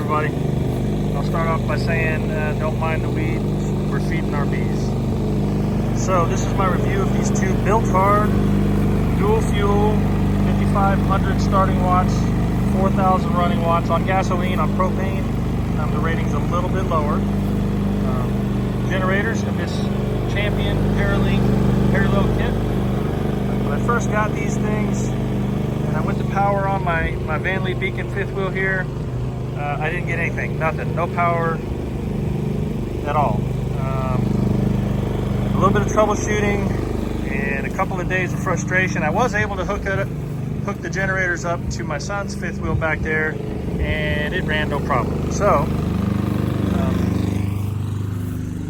everybody. I'll start off by saying don't mind the weeds, we're feeding our bees. So this is my review of these two Bilt Hard dual fuel 5500 starting watts, 4000 running watts on gasoline. On propane the rating's a little bit lower. Generators of this Champion Paralink parallel kit. When I first got these things and I went to power on my Van Lee Beacon fifth wheel here, I didn't get anything, nothing, no power at all. A little bit of troubleshooting and a couple of days of frustration. I was able to hook the generators up to my son's fifth wheel back there, and it ran no problem. So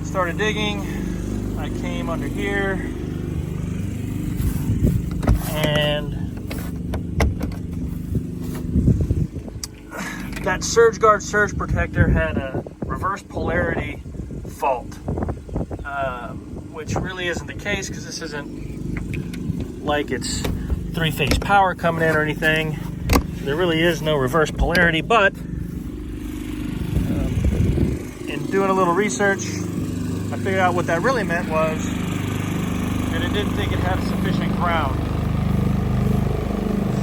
started digging. I came under here, and that surge guard surge protector had a reverse polarity fault, which really isn't the case because this isn't like it's three-phase power coming in or anything. There really is no reverse polarity, but in doing a little research, I figured out what that really meant was that it didn't think it had sufficient ground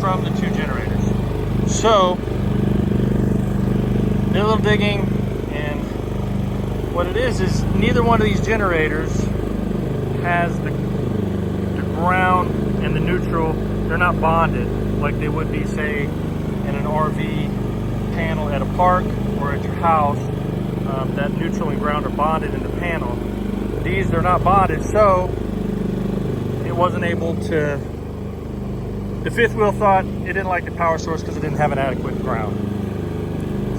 from the two generators. So did a little digging, and what it is neither one of these generators has the ground and the neutral. They're not bonded like they would be, say, in an RV panel at a park or at your house. That neutral and ground are bonded in the panel. These, they're not bonded, so it wasn't able to. The fifth wheel thought it didn't like the power source because it didn't have an adequate ground.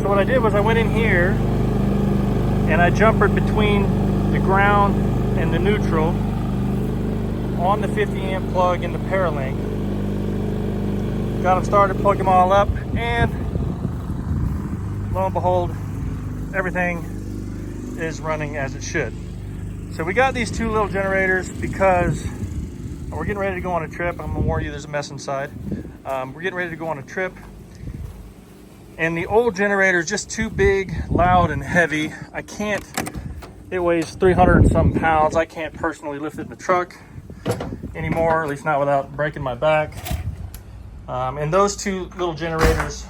So what I did was I went in here and I jumpered between the ground and the neutral on the 50 amp plug in the Paralink. Got them started, plugged them all up, and lo and behold, everything is running as it should. So we got these two little generators because we're getting ready to go on a trip. I'm gonna warn you, there's a mess inside. We're getting ready to go on a trip, and the old generator is just too big, loud, and heavy. I can't, it weighs 300 and something pounds. I can't personally lift it in the truck anymore, at least not without breaking my back. And those two little generators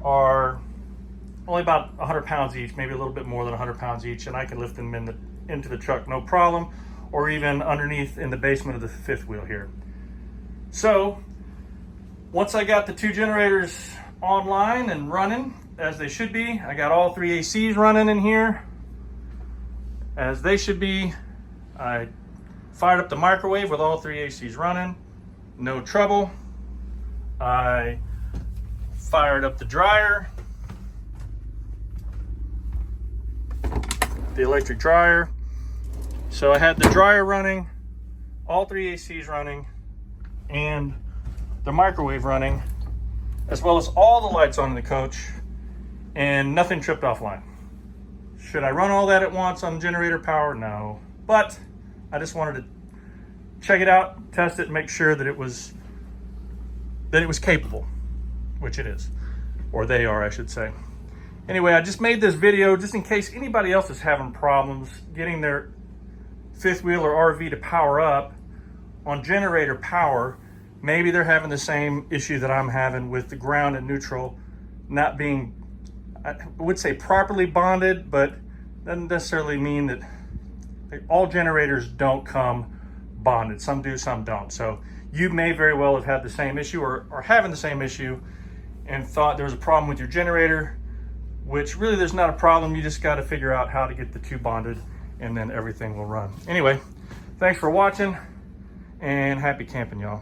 are only about 100 pounds each, maybe a little bit more than 100 pounds each, and I can lift them into the truck no problem, or even underneath in the basement of the fifth wheel here. So once I got the two generators online and running as they should be, I got all three ACs running in here as they should be. I fired up the microwave with all three ACs running, no trouble. I fired up the dryer, the electric dryer. So I had the dryer running, all three ACs running, and the microwave running, as well as all the lights on in the coach, and nothing tripped offline. Should I run all that at once on generator power? No, but I just wanted to check it out, test it, make sure that it was capable, which it is, or they are, I should say. Anyway, I just made this video just in case anybody else is having problems getting their fifth wheel or RV to power up on generator power. Maybe they're having the same issue that I'm having with the ground and neutral not being, I would say, properly bonded, but doesn't necessarily mean that all generators don't come bonded. Some do, some don't. So you may very well have had the same issue or having the same issue and thought there was a problem with your generator, which really there's not a problem. You just got to figure out how to get the two bonded, and then everything will run. Anyway, thanks for watching, and happy camping, y'all.